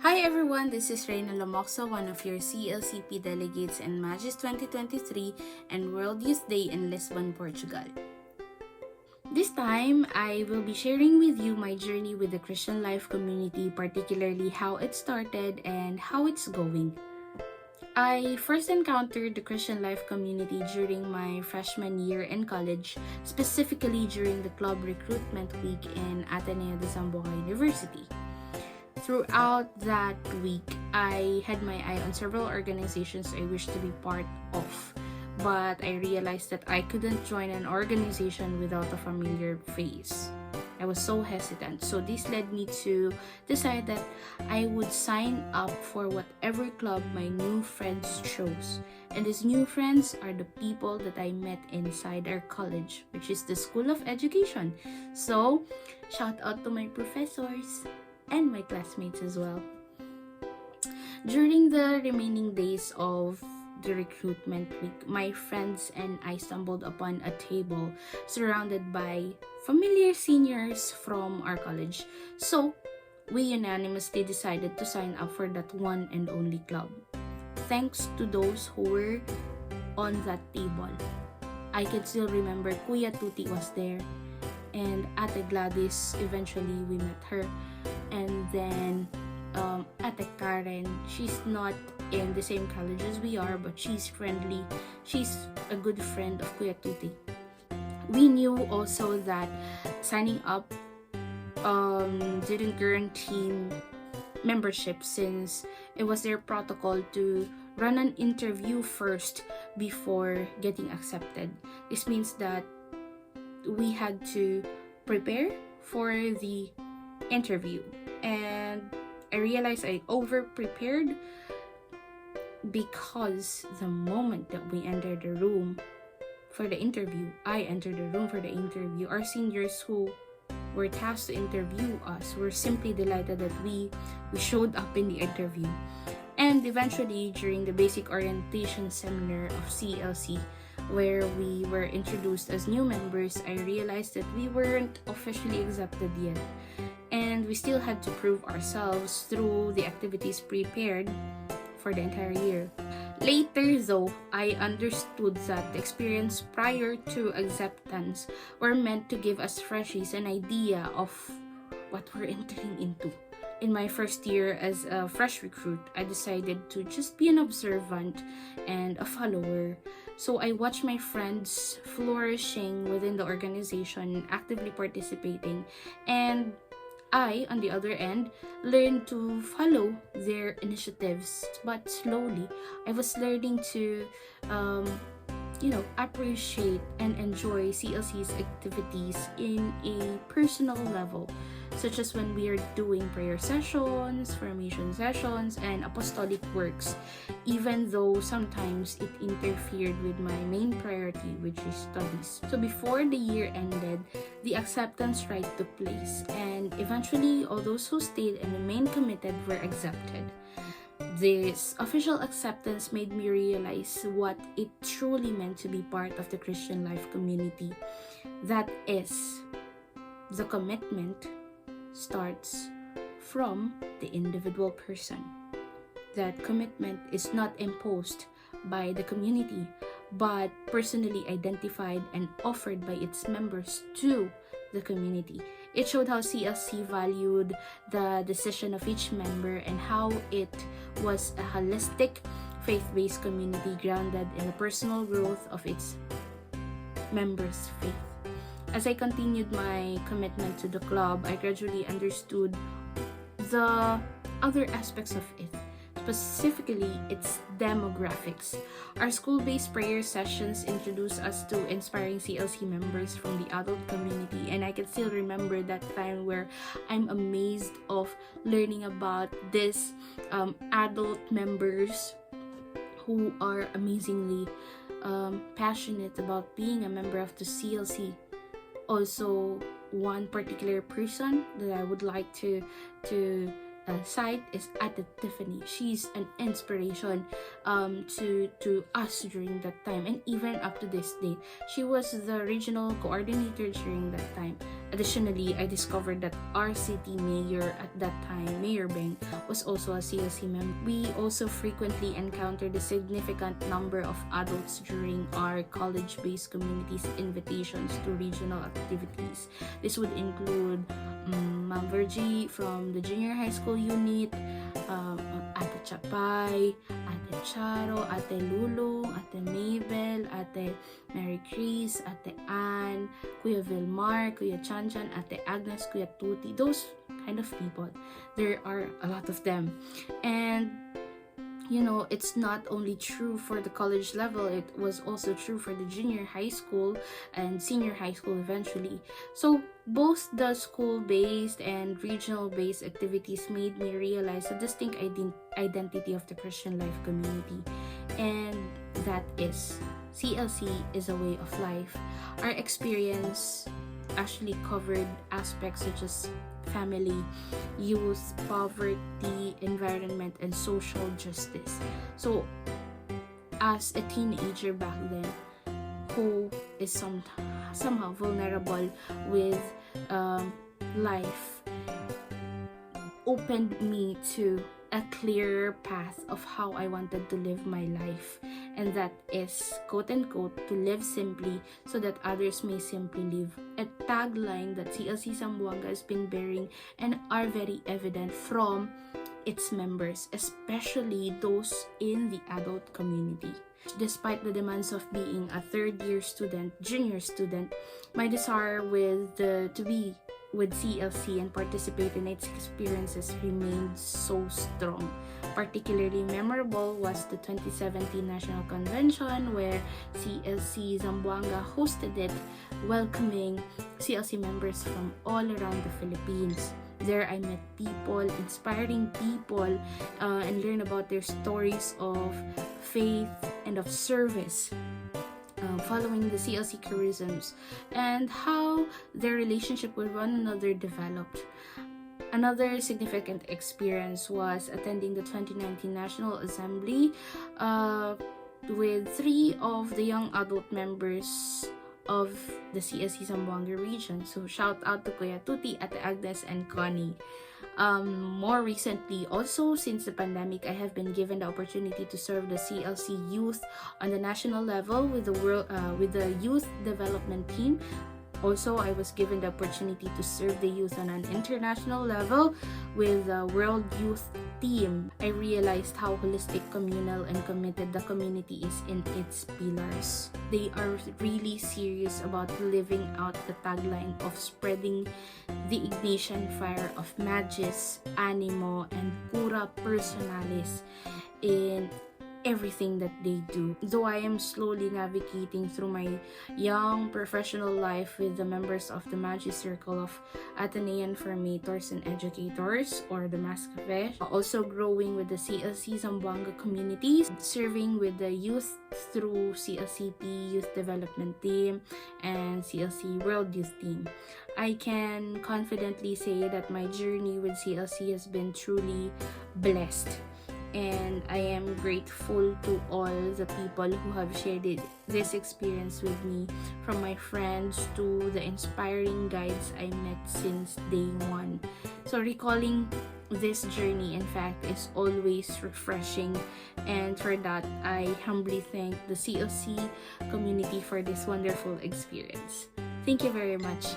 Hi everyone, this is Reyna, one of your CLCP delegates in Magis 2023 and World Youth Day in Lisbon, Portugal. This time, I will be sharing with you my journey with the Christian Life community, particularly how it started and how it's going. I first encountered the Christian Life community during my freshman year in college, specifically during the club recruitment week in Ateneo de Zamboanga University. Throughout that week, I had my eye on several organizations I wished to be part of, but I realized that I couldn't join an organization without a familiar face. I was so hesitant, so this led me to decide that I would sign up for whatever club my new friends chose. And these new friends are the people that I met inside our college, which is the School of Education. So, shout out to my professors and my classmates as well. During the remaining days of the recruitment week, my friends and I stumbled upon a table surrounded by familiar seniors from our college. So, we unanimously decided to sign up for that one and only club. Thanks to those who were on that table. I can still remember Kuya Tuti was there, and Ate Gladys, eventually we met her. And then Ate Karen, she's not in the same college as we are, but she's friendly. She's a good friend of Kuya Tuti. We knew also that signing up didn't guarantee membership, since it was their protocol to run an interview first before getting accepted. This means that we had to prepare for the interview, and I realized I over prepared because the moment that we entered the room for the interview, our seniors who were tasked to interview us were simply delighted that we showed up in the interview. And eventually, during the basic orientation seminar of CLC, where we were introduced as new members, I realized that we weren't officially accepted yet, and we still had to prove ourselves through the activities prepared for the entire year. Later though, I understood that the experience prior to acceptance were meant to give us freshies an idea of what we're entering into. In my first year as a fresh recruit, I decided to just be an observant and a follower. So I watched my friends flourishing within the organization, actively participating, and I, on the other end, learned to follow their initiatives. But slowly, I was learning to, appreciate and enjoy CLC's activities in a personal level, such as when we are doing prayer sessions, formation sessions, and apostolic works, even though sometimes it interfered with my main priority, which is studies. So before the year ended, the acceptance rite took place, and eventually all those who stayed and remained committed were accepted. This official acceptance made me realize what it truly meant to be part of the Christian Life community. That is, the commitment starts from the individual person. That commitment is not imposed by the community, but personally identified and offered by its members to the community. It showed how CLC valued the decision of each member and how it was a holistic, faith-based community grounded in the personal growth of its members' faith. As I continued my commitment to the club, I gradually understood the other aspects of it, specifically its demographics. Our school-based prayer sessions introduced us to inspiring CLC members from the adult community, and I can still remember that time where I'm amazed of learning about these adult members who are amazingly passionate about being a member of the CLC. Also, one particular person that I would like to cite is Ate Tiffany. She's an inspiration to us during that time, and even up to this day. She was the regional coordinator during that time. Additionally, I discovered that our city mayor at that time, Mayor Beng, was also a CLC member. We also frequently encountered a significant number of adults during our college-based communities' invitations to regional activities. This would include Ma'am Virgie from the junior high school unit, Ate Chapay, Ate Charo, Ate Lulu, Ate Mabel, Ate Mary Chris, Ate Ann, Kuya Vilmar, Kuya Chanchan, Ate Agnes, Kuya Tuti, those kind of people. There are a lot of them. And you know, it's not only true for the college level, it was also true for the junior high school and senior high school eventually. So both the school-based and regional-based activities made me realize a distinct identity of the Christian life community, and that is CLC is a way of life. Our experience actually covered aspects such as family, youth, poverty, environment, and social justice. So, as a teenager back then, who is somehow vulnerable with life, opened me to a clearer path of how I wanted to live my life, and that is, quote unquote, to live simply so that others may simply live. A tagline that CLC Zamboanga has been bearing and are very evident from its members, especially those in the adult community. Despite the demands of being a third-year student, junior student, my desire to be with CLC and participate in its experiences remained so strong. Particularly memorable was the 2017 National Convention, where CLC Zamboanga hosted it, welcoming CLC members from all around the Philippines. There I met people, inspiring people, and learned about their stories of faith and of service, following the CLC charisms, and how their relationship with one another developed. Another significant experience was attending the 2019 National Assembly with 3 of the young adult members of the CLC Zamboanga region. So shout out to Kuya Tuti, Ate Agnes, and Connie. More recently, also since the pandemic, I have been given the opportunity to serve the CLC youth on the national level with the youth development team. Also, I was given the opportunity to serve the youth on an international level with the World Youth Team. I realized how holistic, communal, and committed the community is in its pillars. They are really serious about living out the tagline of spreading the ignition fire of Magis, Animo, and Cura Personalis in everything that they do. Though I am slowly navigating through my young professional life with the members of the Magis Circle of Atenean Formators and Educators, or the MASCAFE, also growing with the CLC Zamboanga communities, serving with the youth through CLCP Youth Development Team and CLC World Youth Team. I can confidently say that my journey with CLC has been truly blessed, and I am grateful to all the people who have shared this experience with me, from my friends to the inspiring guides I met since day one. So recalling this journey, in fact, is always refreshing, and for that, I humbly thank the CLC community for this wonderful experience. Thank you very much.